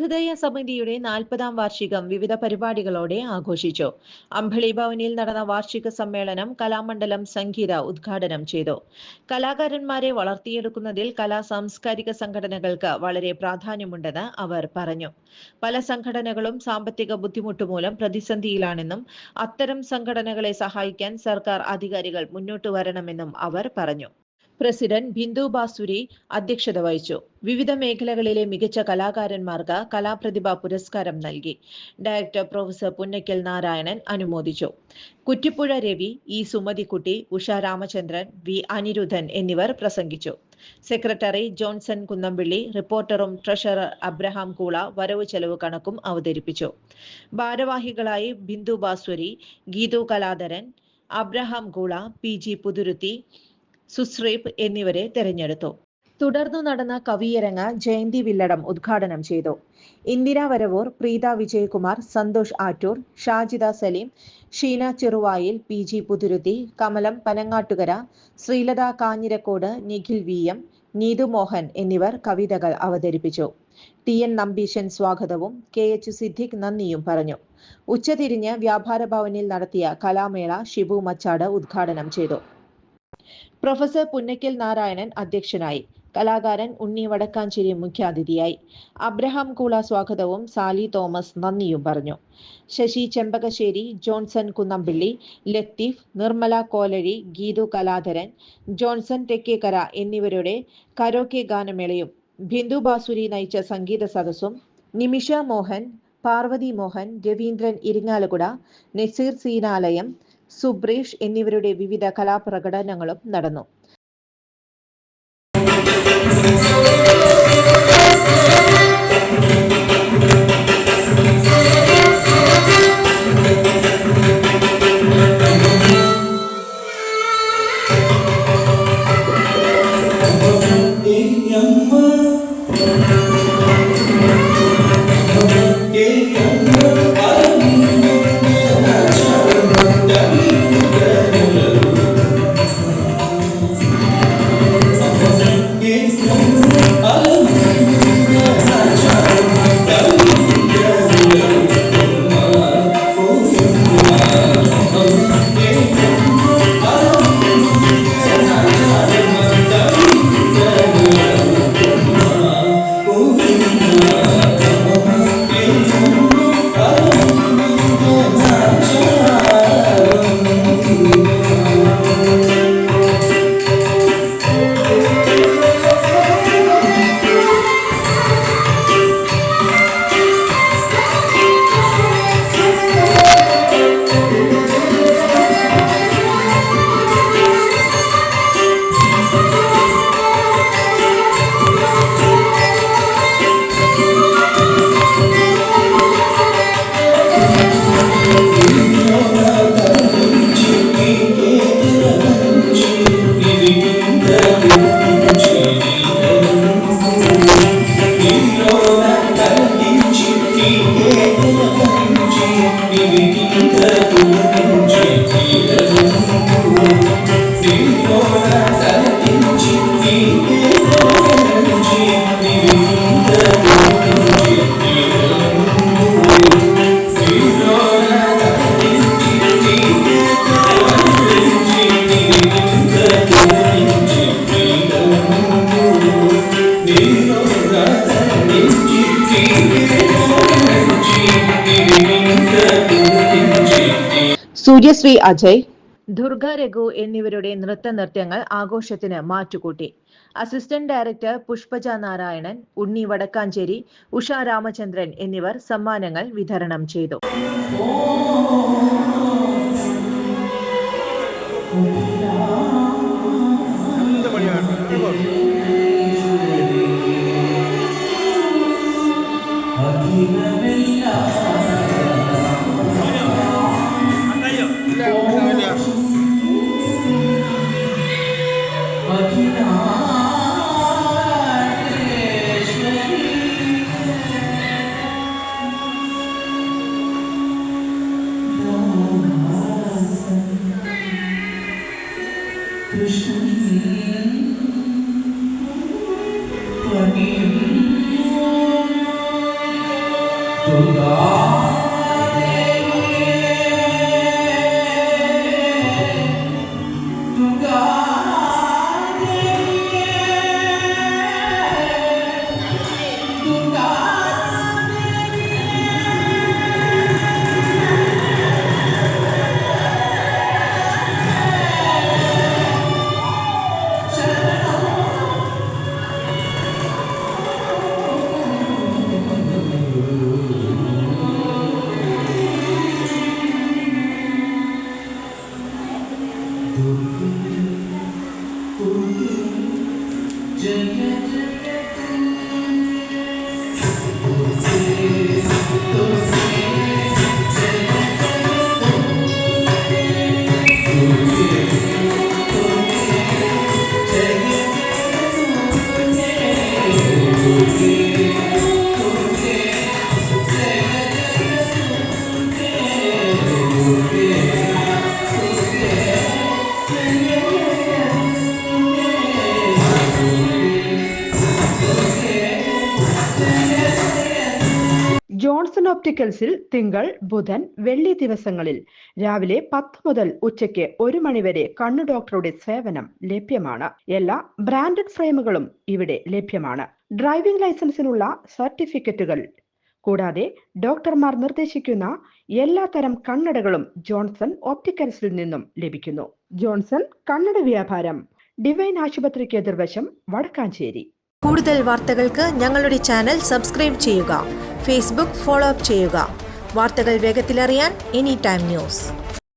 സഹൃദയ സമിതിയുടെ 40-ാം വാർഷികം വിവിധ പരിപാടികളോടെ ആഘോഷിച്ചു. അമ്പിളി ഭവനിൽ നടന്ന വാർഷിക സമ്മേളനം കലാമണ്ഡലം സംഗീത ഉദ്ഘാടനം ചെയ്തു. കലാകാരന്മാരെ വളർത്തിയെടുക്കുന്നതിൽ സാംസ്കാരിക സംഘടനകൾക്ക് വളരെ പ്രാധാന്യമുണ്ടെന്ന് അവർ പറഞ്ഞു. പല സംഘടനകളും സാമ്പത്തിക ബുദ്ധിമുട്ടുമൂലം പ്രതിസന്ധിയിലാണെന്നും അത്തരം സംഘടനകളെ സഹായിക്കാൻ സർക്കാർ അധികാരികൾ മുന്നോട്ടു വരണമെന്നും അവർ പറഞ്ഞു. പ്രസിഡന്റ് ബിന്ദു ബാസുരി അധ്യക്ഷത വഹിച്ചു. വിവിധ മേഖലകളിലെ മികച്ച കലാകാരന്മാർക്ക് കലാപ്രതിഭ പുരസ്കാരം നൽകി. ഡയറക്ടർ പ്രൊഫസർ പുന്നക്കൽ നാരായണൻ അനുമോദിച്ചു. കുറ്റിപ്പുഴ രവി, ഇ സുമതിക്കുട്ടി, ഉഷ രാമചന്ദ്രൻ, വി അനിരുദ്ധൻ എന്നിവർ പ്രസംഗിച്ചു. സെക്രട്ടറി ജോൺസൺ കുന്നമ്പിള്ളി, റിപ്പോർട്ടറും ട്രഷറർ അബ്രഹാം കൂള വരവ് ചെലവ് കണക്കും അവതരിപ്പിച്ചു. ഭാരവാഹികളായി ബിന്ദു ബാസുരി, ഗീതു കലാധരൻ, അബ്രഹാം കൂള, പി ജി പുതുരുത്തി, സുശ്രീപ് എന്നിവരെ തെരഞ്ഞെടുത്തു. തുടർന്നു നടന്ന കവിയരങ്ങ് ജയന്തി വില്ലടം ഉദ്ഘാടനം ചെയ്തു. Indira Varavoor, Preetha Vijayakumar, Santhosh Attoor, Shajida Saleem, Sheena Cheruvayil, P G Puthuruthy, Kamalam Panangattukara, Sreelatha Kanjirakode, Nikhil V M, Neethu Mohan എന്നിവർ കവിതകൾ അവതരിപ്പിച്ചു. ടി എൻ നമ്പീശൻ സ്വാഗതവും കെ എച്ച് സിദ്ദിഖ് നന്ദിയും പറഞ്ഞു. ഉച്ചതിരിഞ്ഞ് വ്യാപാര ഭവനിൽ നടത്തിയ കലാമേള ഷിബു മച്ചാട് ഉദ്ഘാടനം ചെയ്തു. പ്രൊഫസർ പുന്നക്കൽ നാരായണൻ അധ്യക്ഷനായി. കലാകാരൻ ഉണ്ണി വടക്കാഞ്ചേരി മുഖ്യാതിഥിയായി. അബ്രഹാം കൂള സ്വാഗതവും സാലി തോമസ് നന്ദിയും പറഞ്ഞു. ശശി ചെമ്പകശ്ശേരി, ജോൺസൺ കുന്നമ്പിള്ളി, ലത്തീഫ്, നിർമ്മല കോലഴി, ഗീതു കലാധരൻ, ജോൺസൺ തെക്കേക്കര എന്നിവരുടെ കരോക്കെ ഗാനമേളയും ബിന്ദു ബാസുരി നയിച്ച സംഗീത സദസ്സും നിമിഷ മോഹൻ, പാർവതി മോഹൻ, രവീന്ദ്രൻ ഇരിങ്ങാലക്കുട, നസീർ സീനാലയം, സുബ്രീഷ് എന്നിവരുടെ വിവിധ കലാപ്രകടനങ്ങളും നടന്നു. സൂര്യശ്രീ അജയ്, ദുർഗ രഘു എന്നിവരുടെ നൃത്തനൃത്യങ്ങൾ ആഘോഷത്തിന് മാറ്റുകൂട്ടി. അസിസ്റ്റന്റ് ഡയറക്ടർ പുഷ്പജ നാരായണൻ, ഉണ്ണി വടക്കാഞ്ചേരി, ഉഷ രാമചന്ദ്രൻ എന്നിവർ സമ്മാനങ്ങൾ വിതരണം ചെയ്തു. ജോൺസൺ ഒപ്റ്റിക്കൽസിൽ തിങ്കൾ, ബുധൻ, വെള്ളി ദിവസങ്ങളിൽ രാവിലെ 10 മുതൽ ഉച്ചയ്ക്ക് 1 മണിവരെ കണ്ണു ഡോക്ടറുടെ സേവനം ലഭ്യമാണ്. എല്ലാ ബ്രാൻഡഡ് ഫ്രെയിമുകളും ഇവിടെ ലഭ്യമാണ്. ഡ്രൈവിംഗ് ലൈസൻസിനുള്ള സർട്ടിഫിക്കറ്റുകൾ കൂടാതെ ഡോക്ടർമാർ നിർദ്ദേശിക്കുന്ന എല്ലാ തരം കണ്ണടകളും ജോൺസൺ ഒപ്റ്റിക്കൽസിൽ നിന്നും ലഭിക്കുന്നു. ജോൺസൺ കണ്ണട വ്യാപാരം, ഡിവൈൻ ആശുപത്രിക്ക് എതിർവശം, വടക്കാഞ്ചേരി. കൂടുതൽ വാർത്തകൾക്ക് ഞങ്ങളുടെ ചാനൽ സബ്സ്ക്രൈബ് ചെയ്യുക. ഫേസ്ബുക്ക് ഫോളോ അപ്പ് ചെയ്യുക. വാർത്തകൾ വേഗത്തിലറിയാൻ എനി ടൈം ന്യൂസ്.